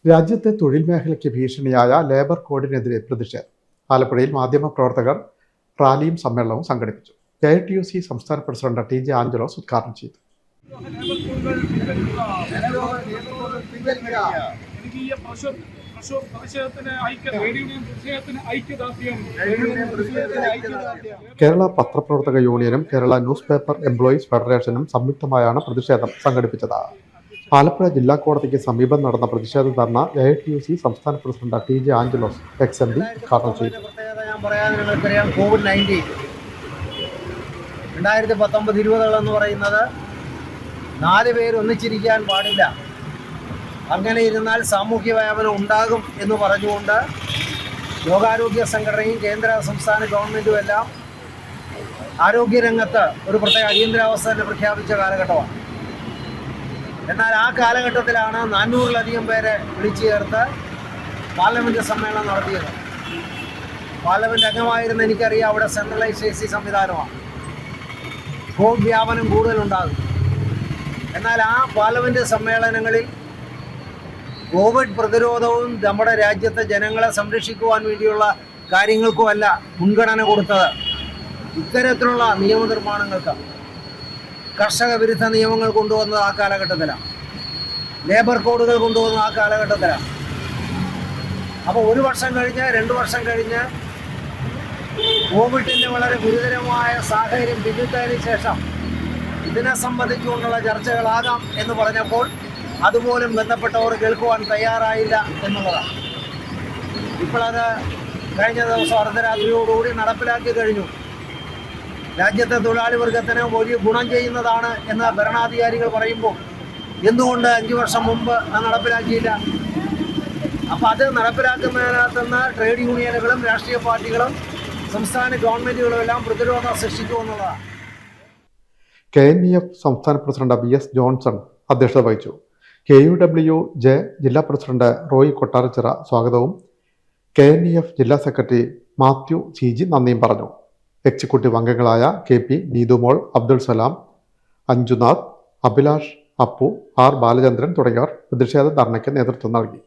രാജ്യത്തെ തൊഴിൽ മേഖലയ്ക്ക് ഭീഷണിയായ ലേബർ കോഡിനെതിരെ പ്രതിഷേധം. ആലപ്പുഴയിൽ മാധ്യമപ്രവർത്തകർ റാലിയും സമ്മേളനവും സംഘടിപ്പിച്ചു. KITUC സംസ്ഥാന പ്രസിഡന്റ് TJ ആഞ്ചലോസ് ഉദ്ഘാടനം ചെയ്തു. കേരള പത്രപ്രവർത്തക യൂണിയനും കേരള ന്യൂസ് പേപ്പർ എംപ്ലോയീസ് ഫെഡറേഷനും സംയുക്തമായാണ് പ്രതിഷേധം സംഘടിപ്പിച്ചത്. ആലപ്പുഴ ജില്ലാ കോടതിക്ക് സമീപം നടന്ന പ്രതിഷേധ ധർണ KITUC സംസ്ഥാന പ്രസിഡന്റ് TJ ആഞ്ചലോസ് XMD ഉദ്ഘാടനം ചെയ്തു. COVID-19 2019-20 എന്ന് പറയുന്നത് 4 പേര് ഒന്നിച്ചിരിക്കാൻ പാടില്ല, അങ്ങനെ ഇരുന്നാൽ സാമൂഹ്യ വ്യാപനം ഉണ്ടാകും എന്ന് പറഞ്ഞുകൊണ്ട് ലോകാരോഗ്യ സംഘടനയും കേന്ദ്ര സംസ്ഥാന ഗവൺമെൻറ്റും എല്ലാം ആരോഗ്യരംഗത്ത് ഒരു പ്രത്യേക അടിയന്തരാവസ്ഥ തന്നെ പ്രഖ്യാപിച്ച കാലഘട്ടമാണ്. എന്നാൽ ആ കാലഘട്ടത്തിലാണ് 400-ലധികം പേരെ വിളിച്ചു ചേർത്ത് പാർലമെൻറ്റ് സമ്മേളനം നടത്തിയത്. പാർലമെൻറ്റ് അംഗമായിരുന്ന എനിക്കറിയാം, അവിടെ സെൻട്രലൈസ് AC സംവിധാനമാണ്. കോവിഡ് വ്യാപനം കൂടുതലുണ്ടാകും. എന്നാൽ ആ പാർലമെൻറ്റ് സമ്മേളനങ്ങളിൽ കോവിഡ് പ്രതിരോധവും നമ്മുടെ രാജ്യത്തെ ജനങ്ങളെ സംരക്ഷിക്കുവാൻ വേണ്ടിയുള്ള കാര്യങ്ങൾക്കുമല്ല മുൻഗണന കൊടുത്തത്. ഇത്തരത്തിലുള്ള നിയമനിർമ്മാണങ്ങൾക്ക്, കർഷക വിരുദ്ധ നിയമങ്ങൾ കൊണ്ടുവന്നത് ആ കാലഘട്ടത്തിലാണ്, ലേബർ കോഡുകൾ കൊണ്ടുവന്നത് ആ കാലഘട്ടത്തിലാണ്. അപ്പോൾ 1 വർഷം കഴിഞ്ഞ് 2 വർഷം കഴിഞ്ഞ് കോവിഡിൻ്റെ വളരെ ഗുരുതരമായ സാഹചര്യം പിന്നിട്ടതിന് ശേഷം ഇതിനെ സംബന്ധിച്ചുകൊണ്ടുള്ള ചർച്ചകളാകാം എന്ന് പറഞ്ഞപ്പോൾ അതുപോലും ബന്ധപ്പെട്ടവർ കേൾക്കുവാൻ തയ്യാറായില്ല എന്നുള്ളതാണ്. ഇപ്പോഴത് കഴിഞ്ഞ ദിവസം അർദ്ധരാത്രിയോടുകൂടി നടപ്പിലാക്കി കഴിഞ്ഞു. രാജ്യത്തെ തൊഴിലാളി വർഗത്തിന് വലിയ ഗുണം ചെയ്യുന്നതാണ് എന്ന് ഭരണാധികാരികൾ പറയുമ്പോൾ എന്തുകൊണ്ട് 5 വർഷം മുമ്പ് അത് നടപ്പിലാക്കിയില്ല? അപ്പോൾ അത് നടപ്പിലാക്കുന്നതിനകത്തുനിന്ന് ട്രേഡ് യൂണിയനുകളും രാഷ്ട്രീയ പാർട്ടികളും സംസ്ഥാന ഗവൺമെൻറ്റുകളും എല്ലാം പ്രതിരോധം സൃഷ്ടിക്കുമെന്നുള്ളതാണ്. KNEF സംസ്ഥാന പ്രസിഡന്റ് BS ജോൺസൺ അധ്യക്ഷത വഹിച്ചു. KUWJ ജില്ലാ പ്രസിഡന്റ് റോയ് കൊട്ടാരച്ചിറ സ്വാഗതവും KNEF ജില്ലാ സെക്രട്ടറി മാത്യു CG നന്ദിയും പറഞ്ഞു. എക്സിക്യൂട്ടീവ് അംഗങ്ങളായ KP നീതുമോൾ, അബ്ദുൾ സലാം, അഞ്ജുനാഥ്, അഭിലാഷ്, അപ്പു, R ബാലചന്ദ്രൻ തുടങ്ങിയവർ പ്രതിഷേധ ധർണയ്ക്ക് നേതൃത്വം നൽകി.